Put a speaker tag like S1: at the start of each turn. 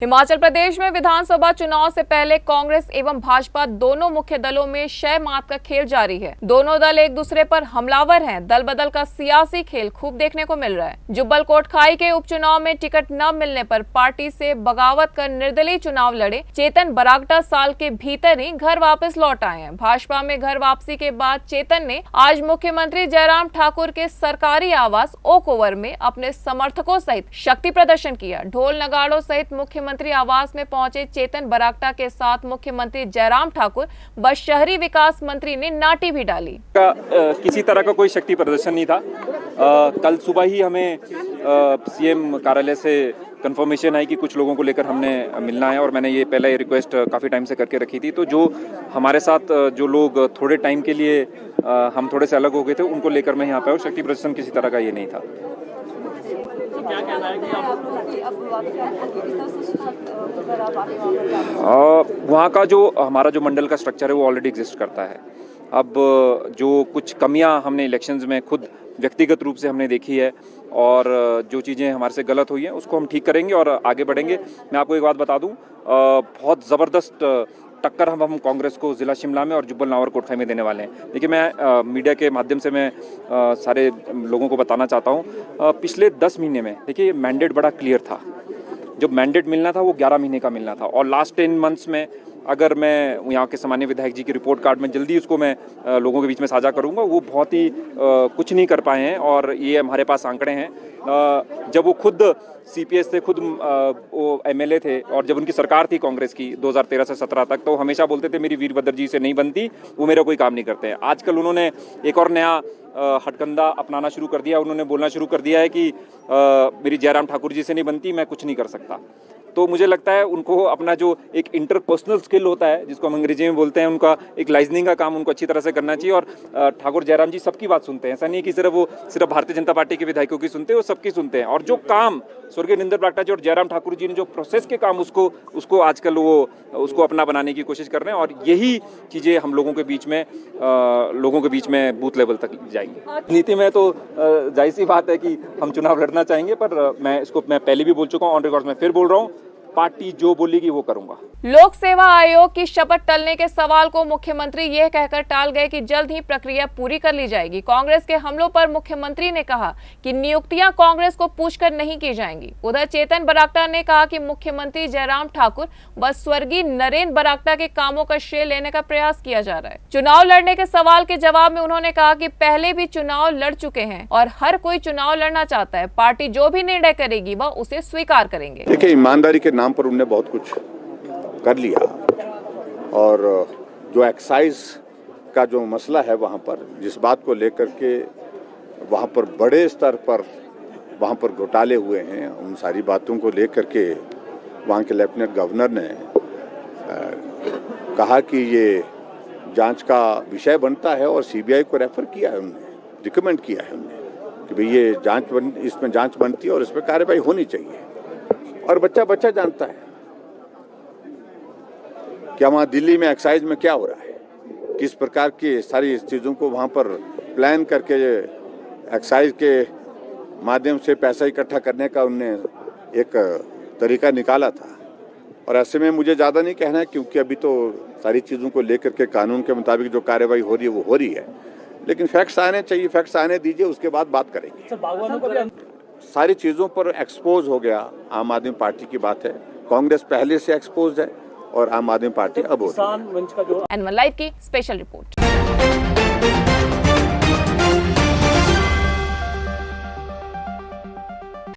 S1: हिमाचल प्रदेश में विधानसभा चुनाव से पहले कांग्रेस एवं भाजपा दोनों मुख्य दलों में शह मात का खेल जारी है। दोनों दल एक दूसरे पर हमलावर हैं। दल बदल का सियासी खेल खूब देखने को मिल रहा है। जुब्बल कोटखाई के उपचुनाव में टिकट न मिलने पर पार्टी से बगावत कर निर्दलीय चुनाव लड़े चेतन बरागटा साल के भीतर ही घर वापस लौट आए हैं। भाजपा में घर वापसी के बाद चेतन ने आज मुख्यमंत्री जयराम ठाकुर के सरकारी आवास ओक ओवर में अपने समर्थकों सहित शक्ति प्रदर्शन किया। ढोल नगाड़ों सहित मुख्यमंत्री आवास में पहुंचे चेतन बरागटा के साथ मुख्यमंत्री जयराम ठाकुर व शहरी विकास मंत्री ने नाटी भी डाली।
S2: किसी तरह का कोई शक्ति प्रदर्शन नहीं था। कल सुबह ही हमें सीएम कार्यालय से कंफर्मेशन आई कि कुछ लोगों को लेकर हमने मिलना है और मैंने ये पहले रिक्वेस्ट काफ़ी टाइम से करके रखी थी। तो जो हमारे साथ जो लोग थोड़े टाइम के लिए हम थोड़े से अलग हो गए थे उनको लेकर मैं यहाँ पे और शक्ति प्रदर्शन किसी तरह का ये नहीं था।
S3: क्या कहना है कि
S2: वहाँ का जो हमारा जो मंडल का स्ट्रक्चर है वो ऑलरेडी एग्जिस्ट करता है। अब जो कुछ कमियां हमने इलेक्शंस में खुद व्यक्तिगत रूप से हमने देखी है और जो चीज़ें हमारे से गलत हुई हैं उसको हम ठीक करेंगे और आगे बढ़ेंगे। मैं आपको एक बात बता दूं, बहुत ज़बरदस्त टक्कर हम कांग्रेस को ज़िला शिमला में और जुब्बल नावर कोटखाई में देने वाले हैं। देखिए, मैं मीडिया के माध्यम से मैं सारे लोगों को बताना चाहता हूँ, पिछले 10 महीने में देखिए मैंडेट बड़ा क्लियर था। जो मैंडेट मिलना था वो 11 महीने का मिलना था और लास्ट 10 मंथ्स में अगर मैं यहाँ के सामान्य विधायक जी की रिपोर्ट कार्ड में जल्दी उसको मैं लोगों के बीच में साझा करूँगा, वो बहुत ही कुछ नहीं कर पाए हैं और ये हमारे पास आंकड़े हैं। जब वो खुद सीपीएस से खुद वो एमएलए थे और जब उनकी सरकार थी कांग्रेस की 2013 से 17 तक, तो हमेशा बोलते थे मेरी वीरभद्र जी से नहीं बनती, वो मेरा कोई काम नहीं करते हैं। आजकल उन्होंने एक और नया हटकंडा अपनाना शुरू कर दिया। उन्होंने बोलना शुरू कर दिया है कि मेरी जयराम ठाकुर जी से नहीं बनती, मैं कुछ नहीं कर सकता। तो मुझे लगता है उनको अपना जो एक इंटरपर्सनल स्किल होता है जिसको हम अंग्रेजी में बोलते हैं, उनका एक लाइजनिंग का काम उनको अच्छी तरह से करना चाहिए। और ठाकुर जयराम जी सबकी बात सुनते हैं। ऐसा नहीं कि सिर्फ भारतीय जनता पार्टी के विधायकों की सुनते हैं, वो सबकी सुनते हैं। और जो काम स्वर्गीय निंदर बरागटा जी और जयराम ठाकुर जी ने जो प्रोसेस के काम उसको आजकल वो उसको अपना बनाने की कोशिश कर रहे हैं और यही चीज़ें हम लोगों के बीच में बूथ लेवल तक जाएंगे। नीति में तो जाहिर सी बात है कि हम चुनाव लड़ना चाहेंगे, पर मैं पहले भी बोल चुका हूँ, ऑन रिकॉर्ड में फिर बोल रहा हूँ, पार्टी जो बोलेगी वो करूंगा।
S1: लोक सेवा आयोग की शपथ टलने के सवाल को मुख्यमंत्री यह कहकर टाल गए कि जल्द ही प्रक्रिया पूरी कर ली जाएगी। कांग्रेस के हमलों पर मुख्यमंत्री ने कहा कि नियुक्तियां कांग्रेस को पूछकर नहीं की जाएंगी। उधर चेतन बरागटा ने कहा कि मुख्यमंत्री जयराम ठाकुर व स्वर्गीय नरेंद्र बरागटा के कामों का श्रेय लेने का प्रयास किया जा रहा है। चुनाव लड़ने के सवाल के जवाब में उन्होंने कहा कि पहले भी चुनाव लड़ चुके हैं और हर कोई चुनाव लड़ना चाहता है। पार्टी जो भी निर्णय करेगी वह उसे स्वीकार करेंगे।
S4: देखिए, ईमानदारी के नाम पर उन्होंने बहुत कुछ कर लिया और जो एक्साइज का जो मसला है वहाँ पर, जिस बात को लेकर के वहाँ पर बड़े स्तर पर वहाँ पर घोटाले हुए हैं, उन सारी बातों को लेकर के वहाँ के लेफ्टिनेंट गवर्नर ने कहा कि ये जांच का विषय बनता है और सीबीआई को रेफर किया है, उन्होंने रिकमेंड किया है उन्होंने कि भाई ये इसमें जांच बनती है और इसमें कार्रवाई होनी चाहिए। और बच्चा जानता है क्या वहाँ दिल्ली में एक्साइज में क्या हो रहा है, किस प्रकार की सारी चीज़ों को वहाँ पर प्लान करके एक्साइज के माध्यम से पैसा इकट्ठा करने का उनने एक तरीका निकाला था। और ऐसे में मुझे ज़्यादा नहीं कहना है क्योंकि अभी तो सारी चीज़ों को लेकर के कानून के मुताबिक जो कार्रवाई हो रही है वो हो रही है, लेकिन फैक्ट्स आने चाहिए, फैक्ट्स आने दीजिए, उसके बाद बात करेंगे। सारी चीज़ों पर एक्सपोज हो गया आम आदमी पार्टी की बात है। कांग्रेस पहले से एक्सपोज है और आम आदमी पार्टी अब हो रही है।
S1: N1 लाइव की स्पेशल रिपोर्ट।